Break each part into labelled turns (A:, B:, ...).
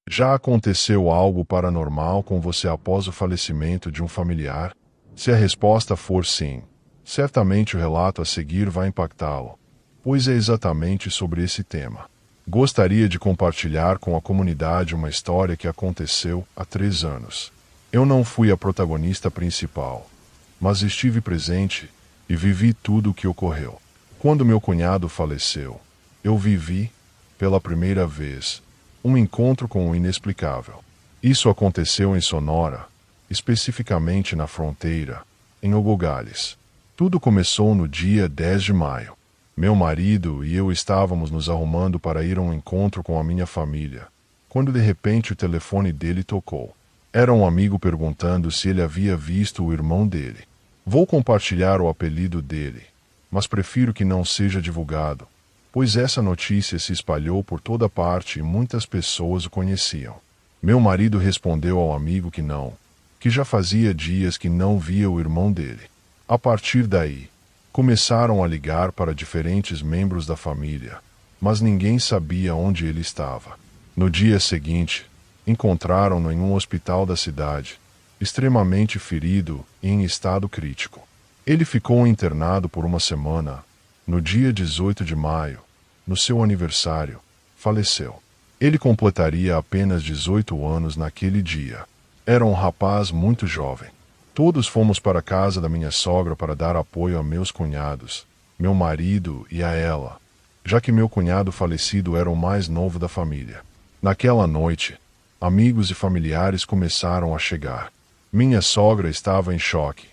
A: Já aconteceu algo paranormal com você após o falecimento de um familiar? Se a resposta for sim, certamente o relato a seguir vai impactá-lo, pois é exatamente sobre esse tema. Gostaria de compartilhar com a comunidade uma história que aconteceu há 3 anos. Eu não fui a protagonista principal, mas estive presente e vivi tudo o que ocorreu. Quando meu cunhado faleceu, eu vivi, pela primeira vez, um encontro com o inexplicável. Isso aconteceu em Sonora, especificamente na fronteira, em Ogogales. Tudo começou no dia 10 de maio. Meu marido e eu estávamos nos arrumando para ir a um encontro com a minha família, quando de repente o telefone dele tocou. Era um amigo perguntando se ele havia visto o irmão dele. Vou compartilhar o apelido dele, mas prefiro que não seja divulgado, pois essa notícia se espalhou por toda parte e muitas pessoas o conheciam. Meu marido respondeu ao amigo que não, que já fazia dias que não via o irmão dele. A partir daí, começaram a ligar para diferentes membros da família, mas ninguém sabia onde ele estava. No dia seguinte, encontraram-no em um hospital da cidade, extremamente ferido e em estado crítico. Ele ficou internado por uma semana. No dia 18 de maio, no seu aniversário, faleceu. Ele completaria apenas 18 anos naquele dia. Era um rapaz muito jovem. Todos fomos para a casa da minha sogra para dar apoio a meus cunhados, meu marido e a ela, já que meu cunhado falecido era o mais novo da família. Naquela noite, amigos e familiares começaram a chegar. Minha sogra estava em choque.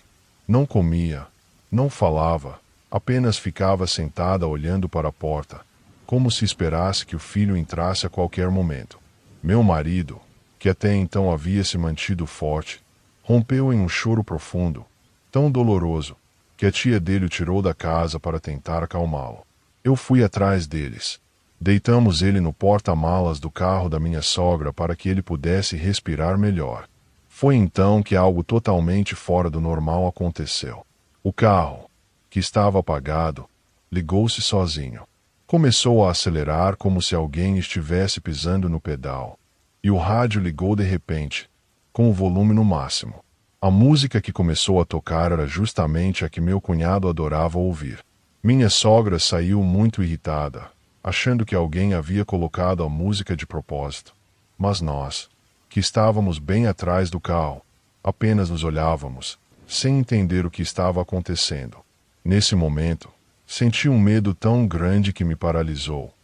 A: Não comia, não falava, apenas ficava sentada olhando para a porta, como se esperasse que o filho entrasse a qualquer momento. Meu marido, que até então havia se mantido forte, rompeu em um choro profundo, tão doloroso, que a tia dele o tirou da casa para tentar acalmá-lo. Eu fui atrás deles. Deitamos ele no porta-malas do carro da minha sogra para que ele pudesse respirar melhor. Foi então que algo totalmente fora do normal aconteceu. O carro, que estava apagado, ligou-se sozinho. Começou a acelerar como se alguém estivesse pisando no pedal. E o rádio ligou de repente, com o volume no máximo. A música que começou a tocar era justamente a que meu cunhado adorava ouvir. Minha sogra saiu muito irritada, achando que alguém havia colocado a música de propósito. Mas nós, que estávamos bem atrás do carro, apenas nos olhávamos, sem entender o que estava acontecendo. Nesse momento, senti um medo tão grande que me paralisou,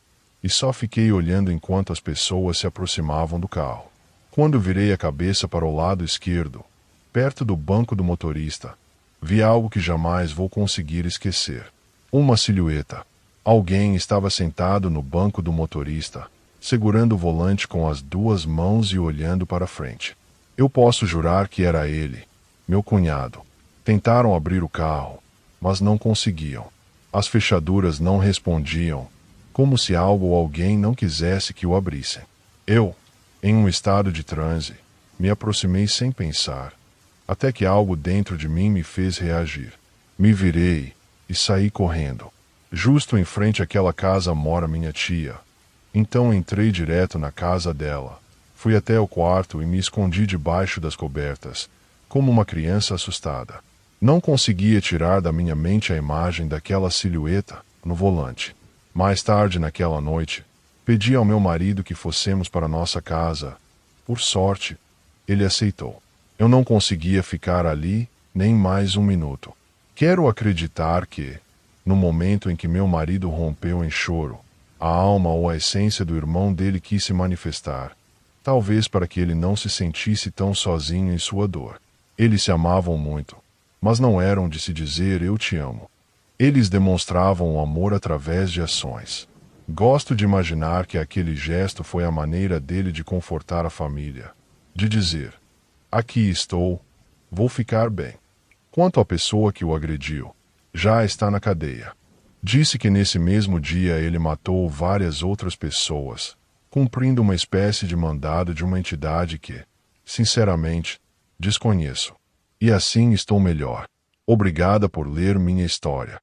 A: e só fiquei olhando enquanto as pessoas se aproximavam do carro. Quando virei a cabeça para o lado esquerdo, perto do banco do motorista, vi algo que jamais vou conseguir esquecer. Uma silhueta. Alguém estava sentado no banco do motorista, segurando o volante com as duas mãos e olhando para frente. Eu posso jurar que era ele, meu cunhado. Tentaram abrir o carro, mas não conseguiam. As fechaduras não respondiam, como se algo ou alguém não quisesse que o abrissem. Eu, em um estado de transe, me aproximei sem pensar, até que algo dentro de mim me fez reagir. Me virei e saí correndo. Justo em frente àquela casa mora minha tia. Então entrei direto na casa dela. Fui até o quarto e me escondi debaixo das cobertas, como uma criança assustada. Não conseguia tirar da minha mente a imagem daquela silhueta no volante. Mais tarde naquela noite, pedi ao meu marido que fossemos para nossa casa. Por sorte, ele aceitou. Eu não conseguia ficar ali nem mais um minuto. Quero acreditar que, no momento em que meu marido rompeu em choro, a alma ou a essência do irmão dele quis se manifestar, talvez para que ele não se sentisse tão sozinho em sua dor. Eles se amavam muito, mas não eram de se dizer eu te amo. Eles demonstravam o amor através de ações. Gosto de imaginar que aquele gesto foi a maneira dele de confortar a família, de dizer: aqui estou, vou ficar bem. Quanto à pessoa que o agrediu, já está na cadeia. Disse que nesse mesmo dia ele matou várias outras pessoas, cumprindo uma espécie de mandado de uma entidade que, sinceramente, desconheço. E assim estou melhor. Obrigada por ler minha história.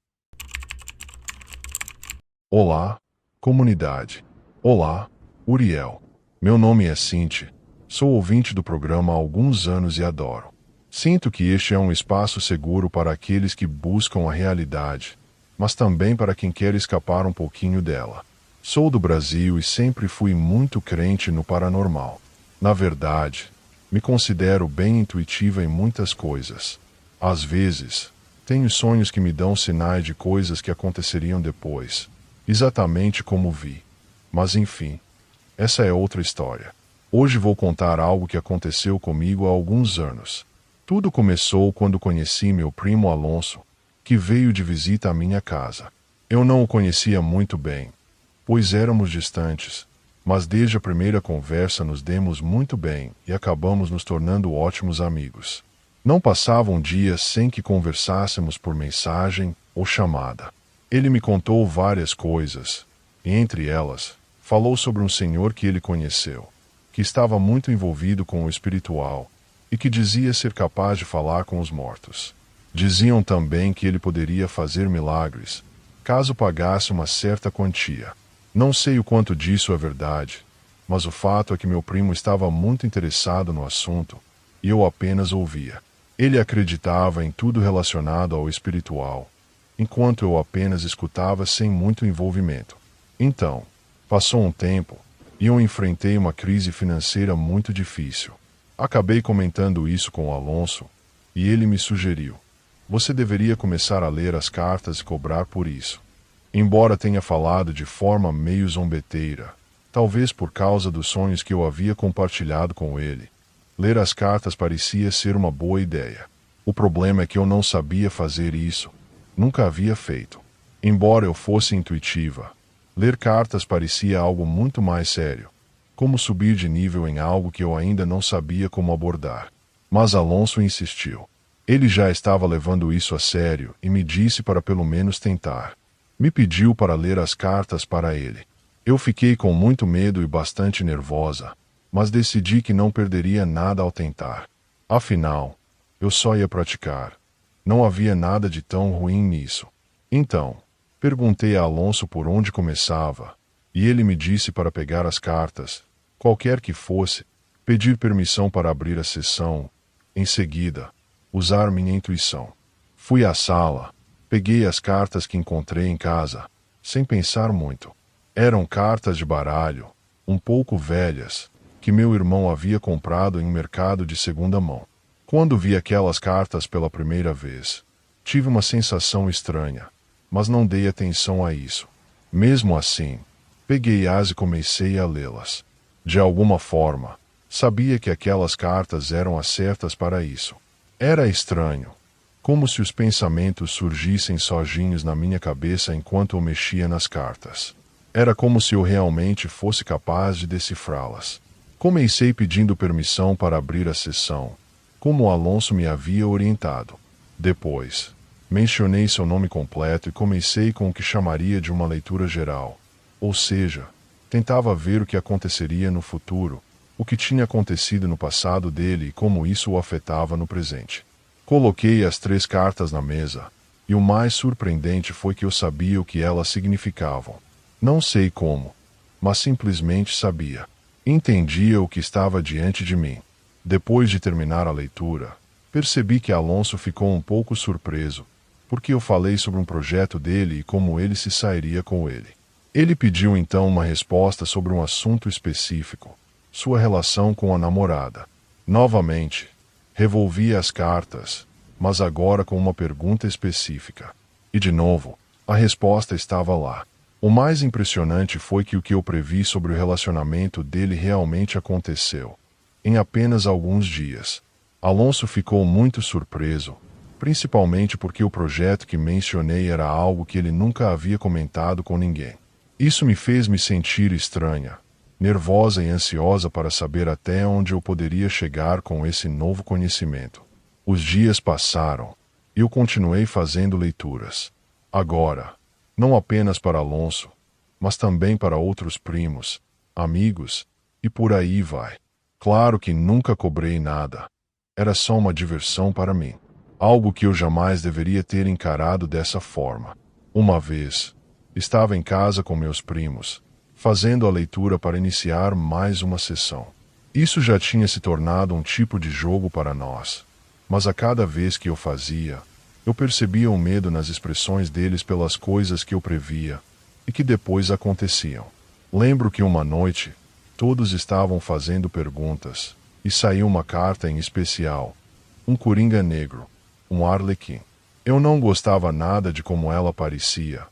A: Olá, comunidade. Olá, Uriel. Meu nome é Cinti. Sou ouvinte do programa há alguns anos e adoro. Sinto que este é um espaço seguro para aqueles que buscam a realidade, mas também para quem quer escapar um pouquinho dela. Sou do Brasil e sempre fui muito crente no paranormal. Na verdade, me considero bem intuitiva em muitas coisas. Às vezes, tenho sonhos que me dão sinais de coisas que aconteceriam depois, exatamente como vi. Mas enfim, essa é outra história. Hoje vou contar algo que aconteceu comigo há alguns anos. Tudo começou quando conheci meu primo Alonso, que veio de visita à minha casa. Eu não o conhecia muito bem, pois éramos distantes, mas desde a primeira conversa nos demos muito bem e acabamos nos tornando ótimos amigos. Não passavam dias sem que conversássemos por mensagem ou chamada. Ele me contou várias coisas, e entre elas, falou sobre um senhor que ele conheceu, que estava muito envolvido com o espiritual, e que dizia ser capaz de falar com os mortos. Diziam também que ele poderia fazer milagres, caso pagasse uma certa quantia. Não sei o quanto disso é verdade, mas o fato é que meu primo estava muito interessado no assunto, e eu apenas ouvia. Ele acreditava em tudo relacionado ao espiritual, enquanto eu apenas escutava sem muito envolvimento. Então, passou um tempo, e eu enfrentei uma crise financeira muito difícil. Acabei comentando isso com o Alonso, e ele me sugeriu: você deveria começar a ler as cartas e cobrar por isso. Embora tenha falado de forma meio zombeteira, talvez por causa dos sonhos que eu havia compartilhado com ele, ler as cartas parecia ser uma boa ideia. O problema é que eu não sabia fazer isso, nunca havia feito. Embora eu fosse intuitiva, ler cartas parecia algo muito mais sério, como subir de nível em algo que eu ainda não sabia como abordar. Mas Alonso insistiu. Ele já estava levando isso a sério e me disse para pelo menos tentar. Me pediu para ler as cartas para ele. Eu fiquei com muito medo e bastante nervosa, mas decidi que não perderia nada ao tentar. Afinal, eu só ia praticar. Não havia nada de tão ruim nisso. Então, perguntei a Alonso por onde começava, e ele me disse para pegar as cartas, qualquer que fosse, pedir permissão para abrir a sessão, em seguida, usar minha intuição. Fui à sala, peguei as cartas que encontrei em casa, sem pensar muito. Eram cartas de baralho, um pouco velhas, que meu irmão havia comprado em um mercado de segunda mão. Quando vi aquelas cartas pela primeira vez, tive uma sensação estranha, mas não dei atenção a isso. Mesmo assim, peguei-as e comecei a lê-las. De alguma forma, sabia que aquelas cartas eram as certas para isso. Era estranho, como se os pensamentos surgissem sozinhos na minha cabeça enquanto eu mexia nas cartas. Era como se eu realmente fosse capaz de decifrá-las. Comecei pedindo permissão para abrir a sessão, como Alonso me havia orientado. Depois, mencionei seu nome completo e comecei com o que chamaria de uma leitura geral, ou seja, tentava ver o que aconteceria no futuro, o que tinha acontecido no passado dele e como isso o afetava no presente. Coloquei as 3 cartas na mesa, e o mais surpreendente foi que eu sabia o que elas significavam. Não sei como, mas simplesmente sabia. Entendia o que estava diante de mim. Depois de terminar a leitura, percebi que Alonso ficou um pouco surpreso, porque eu falei sobre um projeto dele e como ele se sairia com ele. Ele pediu então uma resposta sobre um assunto específico, sua relação com a namorada. Novamente, revolvi as cartas, mas agora com uma pergunta específica. E de novo, a resposta estava lá. O mais impressionante foi que o que eu previ sobre o relacionamento dele realmente aconteceu. Em apenas alguns dias. Alonso ficou muito surpreso, principalmente porque o projeto que mencionei era algo que ele nunca havia comentado com ninguém. Isso me fez me sentir estranha, nervosa e ansiosa para saber até onde eu poderia chegar com esse novo conhecimento. Os dias passaram, e eu continuei fazendo leituras. Agora, não apenas para Alonso, mas também para outros primos, amigos, e por aí vai. Claro que nunca cobrei nada. Era só uma diversão para mim. Algo que eu jamais deveria ter encarado dessa forma. Uma vez, estava em casa com meus primos, fazendo a leitura para iniciar mais uma sessão. Isso já tinha se tornado um tipo de jogo para nós, mas a cada vez que eu fazia, eu percebia o medo nas expressões deles pelas coisas que eu previa e que depois aconteciam. Lembro que uma noite, todos estavam fazendo perguntas, e saiu uma carta em especial, um coringa negro, um arlequim. Eu não gostava nada de como ela parecia.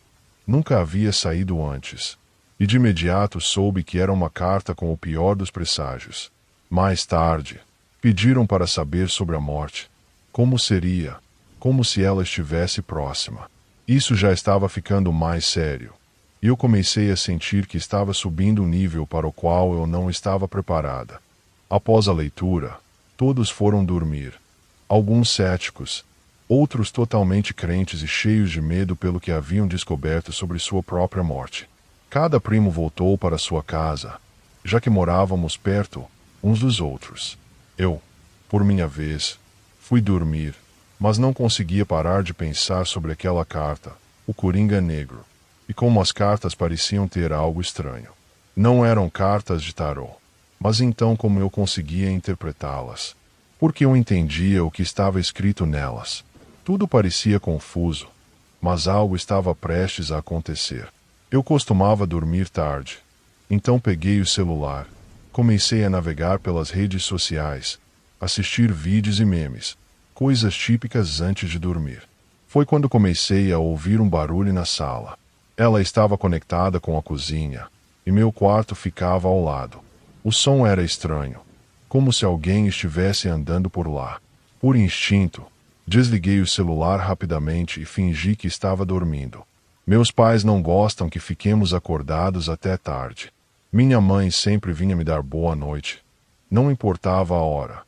A: Nunca havia saído antes. E de imediato soube que era uma carta com o pior dos presságios. Mais tarde, pediram para saber sobre a morte. Como seria? Como se ela estivesse próxima. Isso já estava ficando mais sério. E eu comecei a sentir que estava subindo um nível para o qual eu não estava preparada. Após a leitura, todos foram dormir. Alguns céticos, outros totalmente crentes e cheios de medo pelo que haviam descoberto sobre sua própria morte. Cada primo voltou para sua casa, já que morávamos perto uns dos outros. Eu, por minha vez, fui dormir, mas não conseguia parar de pensar sobre aquela carta, o Coringa Negro, e como as cartas pareciam ter algo estranho. Não eram cartas de tarô, mas então como eu conseguia interpretá-las? Porque eu entendia o que estava escrito nelas. Tudo parecia confuso, mas algo estava prestes a acontecer. Eu costumava dormir tarde, então peguei o celular, comecei a navegar pelas redes sociais, assistir vídeos e memes, coisas típicas antes de dormir. Foi quando comecei a ouvir um barulho na sala. Ela estava conectada com a cozinha, e meu quarto ficava ao lado. O som era estranho, como se alguém estivesse andando por lá. Por instinto, desliguei o celular rapidamente e fingi que estava dormindo. Meus pais não gostam que fiquemos acordados até tarde. Minha mãe sempre vinha me dar boa noite. Não importava a hora.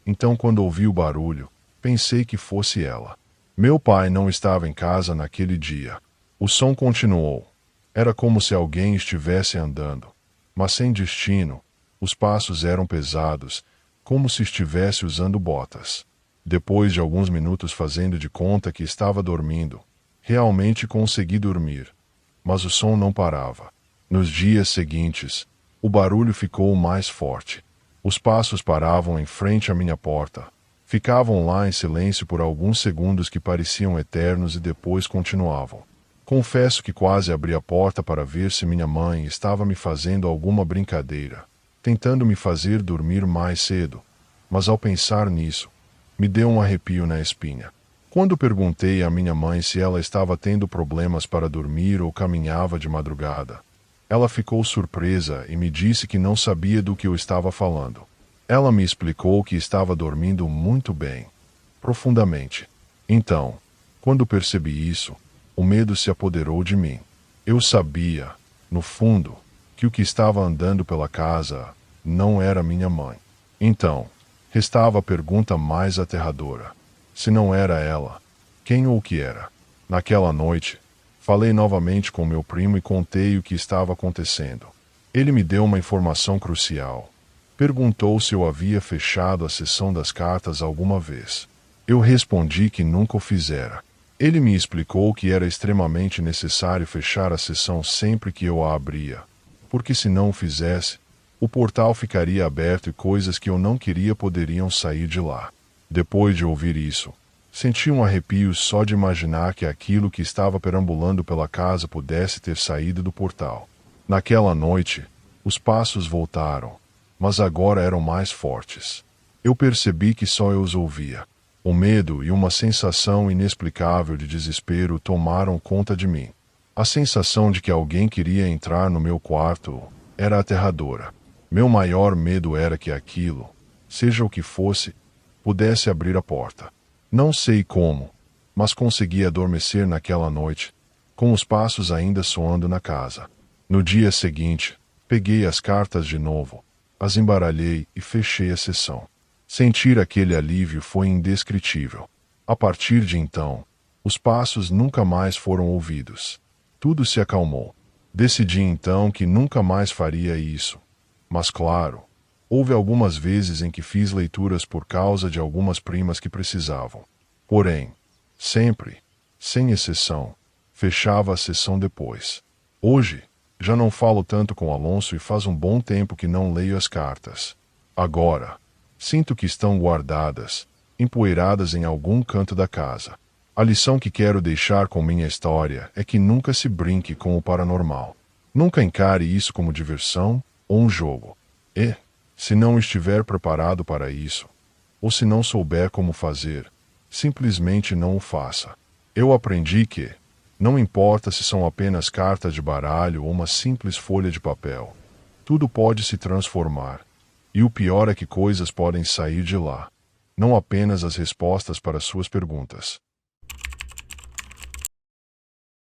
A: Então, quando ouvi o barulho, pensei que fosse ela. Meu pai não estava em casa naquele dia. O som continuou. Era como se alguém estivesse andando, mas sem destino. Os passos eram pesados, como se estivesse usando botas. Depois de alguns minutos fazendo de conta que estava dormindo, realmente consegui dormir, mas o som não parava. Nos dias seguintes, o barulho ficou mais forte. Os passos paravam em frente à minha porta. Ficavam lá em silêncio por alguns segundos que pareciam eternos e depois continuavam. Confesso que quase abri a porta para ver se minha mãe estava me fazendo alguma brincadeira, tentando me fazer dormir mais cedo, mas ao pensar nisso, me deu um arrepio na espinha. Quando perguntei à minha mãe se ela estava tendo problemas para dormir ou caminhava de madrugada, ela ficou surpresa e me disse que não sabia do que eu estava falando. Ela me explicou que estava dormindo muito bem, profundamente. Então, quando percebi isso, o medo se apoderou de mim. Eu sabia, no fundo, que o que estava andando pela casa não era minha mãe. Então, restava a pergunta mais aterradora. Se não era ela, quem ou o que era? Naquela noite, falei novamente com meu primo e contei o que estava acontecendo. Ele me deu uma informação crucial. Perguntou se eu havia fechado a sessão das cartas alguma vez. Eu respondi que nunca o fizera. Ele me explicou que era extremamente necessário fechar a sessão sempre que eu a abria, porque se não o fizesse, o portal ficaria aberto e coisas que eu não queria poderiam sair de lá. Depois de ouvir isso, senti um arrepio só de imaginar que aquilo que estava perambulando pela casa pudesse ter saído do portal. Naquela noite, os passos voltaram, mas agora eram mais fortes. Eu percebi que só eu os ouvia. O medo e uma sensação inexplicável de desespero tomaram conta de mim. A sensação de que alguém queria entrar no meu quarto era aterradora. Meu maior medo era que aquilo, seja o que fosse, pudesse abrir a porta. Não sei como, mas consegui adormecer naquela noite, com os passos ainda soando na casa. No dia seguinte, peguei as cartas de novo, as embaralhei e fechei a sessão. Sentir aquele alívio foi indescritível. A partir de então, os passos nunca mais foram ouvidos. Tudo se acalmou. Decidi então que nunca mais faria isso. Mas claro, houve algumas vezes em que fiz leituras por causa de algumas primas que precisavam. Porém, sempre, sem exceção, fechava a sessão depois. Hoje, Já não falo tanto com Alonso e faz um bom tempo que não leio as cartas. Agora, sinto que estão guardadas, empoeiradas em algum canto da casa. A lição que quero deixar com minha história é que nunca se brinque com o paranormal. Nunca encare isso como diversão ou um jogo. E, se não estiver preparado para isso, ou se não souber como fazer, simplesmente não o faça. Eu aprendi que, não importa se são apenas cartas de baralho ou uma simples folha de papel, tudo pode se transformar. E o pior é que coisas podem sair de lá, não apenas as respostas para suas perguntas.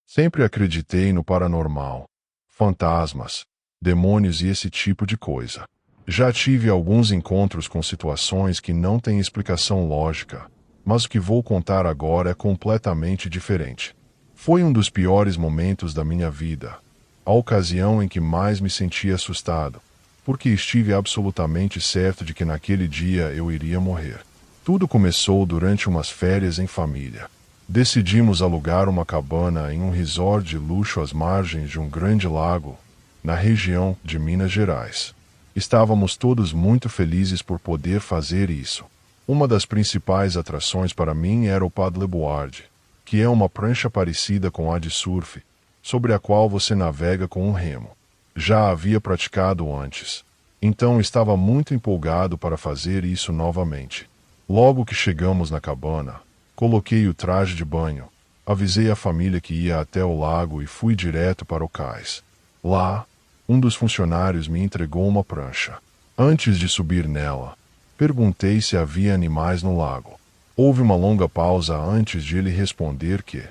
A: Sempre acreditei no paranormal, fantasmas, demônios e esse tipo de coisa. Já tive alguns encontros com situações que não têm explicação lógica, mas o que vou contar agora é completamente diferente. Foi um dos piores momentos da minha vida, a ocasião em que mais me senti assustado, porque estive absolutamente certo de que naquele dia eu iria morrer. Tudo começou durante umas férias em família. Decidimos alugar uma cabana em um resort de luxo às margens de um grande lago, na região de Minas Gerais. Estávamos todos muito felizes por poder fazer isso. Uma das principais atrações para mim era o paddleboard, que é uma prancha parecida com a de surf, sobre a qual você navega com um remo. Já havia praticado antes, então estava muito empolgado para fazer isso novamente. Logo que chegamos na cabana, coloquei o traje de banho, avisei a família que ia até o lago e fui direto para o cais. Lá, um dos funcionários me entregou uma prancha. Antes de subir nela, perguntei se havia animais no lago. Houve uma longa pausa antes de ele responder que,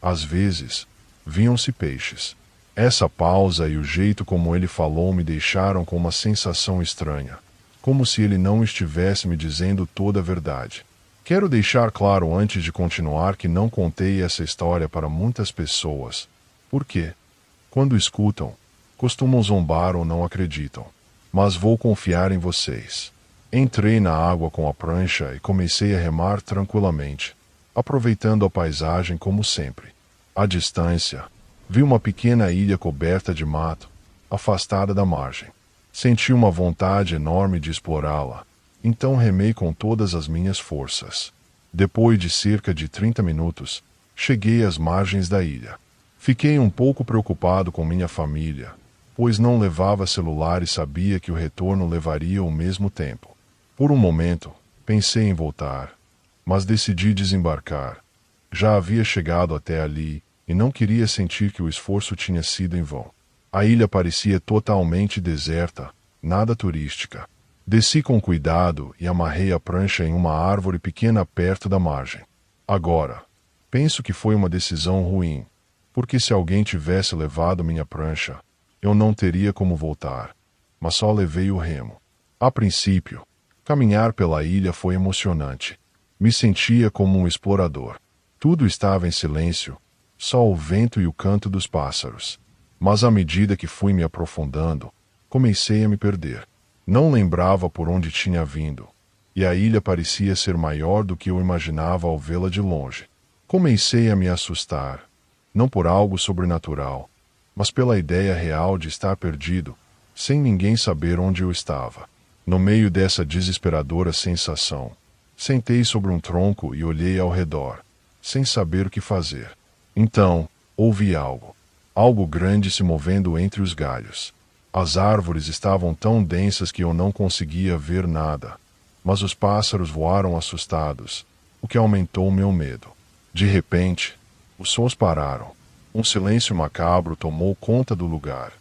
A: às vezes, viam-se peixes. Essa pausa e o jeito como ele falou me deixaram com uma sensação estranha, como se ele não estivesse me dizendo toda a verdade. Quero deixar claro antes de continuar que não contei essa história para muitas pessoas, porque, quando escutam, costumam zombar ou não acreditam. Mas vou confiar em vocês. Entrei na água com a prancha e comecei a remar tranquilamente, aproveitando a paisagem como sempre. À distância, vi uma pequena ilha coberta de mato, afastada da margem. Senti uma vontade enorme de explorá-la, então remei com todas as minhas forças. Depois de cerca de 30 minutos, cheguei às margens da ilha. Fiquei um pouco preocupado com minha família, pois não levava celular e sabia que o retorno levaria o mesmo tempo. Por um momento, pensei em voltar, mas decidi desembarcar. Já havia chegado até ali e não queria sentir que o esforço tinha sido em vão. A ilha parecia totalmente deserta, nada turística. Desci com cuidado e amarrei a prancha em uma árvore pequena perto da margem. Agora, penso que foi uma decisão ruim, porque se alguém tivesse levado minha prancha, eu não teria como voltar, mas só levei o remo. A princípio, caminhar pela ilha foi emocionante. Me sentia como um explorador. Tudo estava em silêncio, só o vento e o canto dos pássaros. Mas à medida que fui me aprofundando, comecei a me perder. Não lembrava por onde tinha vindo, e a ilha parecia ser maior do que eu imaginava ao vê-la de longe. Comecei a me assustar, não por algo sobrenatural, mas pela ideia real de estar perdido, sem ninguém saber onde eu estava. No meio dessa desesperadora sensação, sentei sobre um tronco e olhei ao redor, sem saber o que fazer. Então, ouvi algo. Algo grande se movendo entre os galhos. As árvores estavam tão densas que eu não conseguia ver nada, mas os pássaros voaram assustados, o que aumentou meu medo. De repente, os sons pararam. Um silêncio macabro tomou conta do lugar,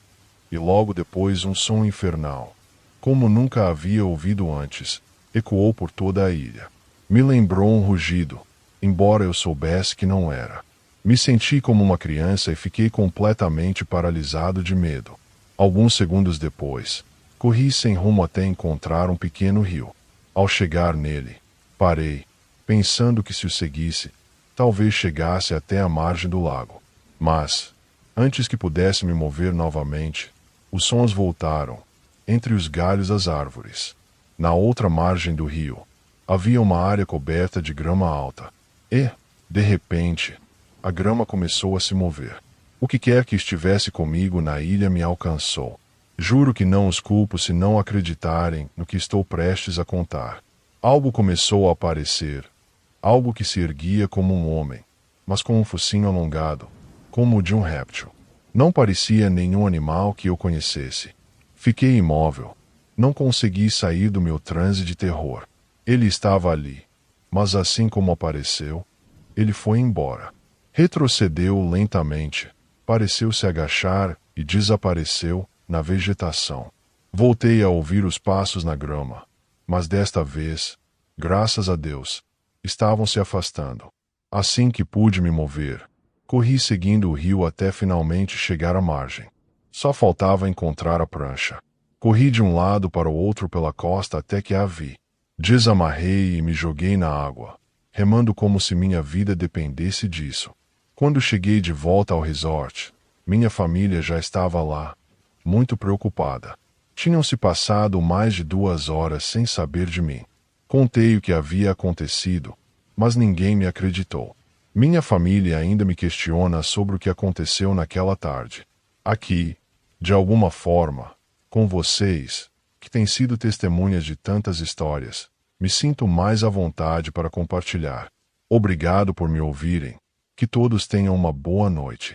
A: e logo depois um som infernal, como nunca havia ouvido antes, ecoou por toda a ilha. Me lembrou um rugido, embora eu soubesse que não era. Me senti como uma criança e fiquei completamente paralisado de medo. Alguns segundos depois, corri sem rumo até encontrar um pequeno rio. Ao chegar nele, parei, pensando que se o seguisse, talvez chegasse até a margem do lago. Mas, antes que pudesse me mover novamente, os sons voltaram, entre os galhos das árvores. Na outra margem do rio, havia uma área coberta de grama alta. E, de repente, a grama começou a se mover. O que quer que estivesse comigo na ilha me alcançou. Juro que não os culpo se não acreditarem no que estou prestes a contar. Algo começou a aparecer. Algo que se erguia como um homem, mas com um focinho alongado, como o de um réptil. Não parecia nenhum animal que eu conhecesse. Fiquei imóvel. Não consegui sair do meu transe de terror. Ele estava ali, mas assim como apareceu, ele foi embora. Retrocedeu lentamente, pareceu se agachar e desapareceu na vegetação. Voltei a ouvir os passos na grama, mas desta vez, graças a Deus, estavam se afastando. Assim que pude me mover, corri seguindo o rio até finalmente chegar à margem. Só faltava encontrar a prancha. Corri de um lado para o outro pela costa até que a vi. Desamarrei e me joguei na água, remando como se minha vida dependesse disso. Quando cheguei de volta ao resort, minha família já estava lá, muito preocupada. Tinham-se passado mais de 2 horas sem saber de mim. Contei o que havia acontecido, mas ninguém me acreditou. Minha família ainda me questiona sobre o que aconteceu naquela tarde. Aqui, de alguma forma, com vocês, que têm sido testemunhas de tantas histórias, me sinto mais à vontade para compartilhar. Obrigado por me ouvirem. Que todos tenham uma boa noite.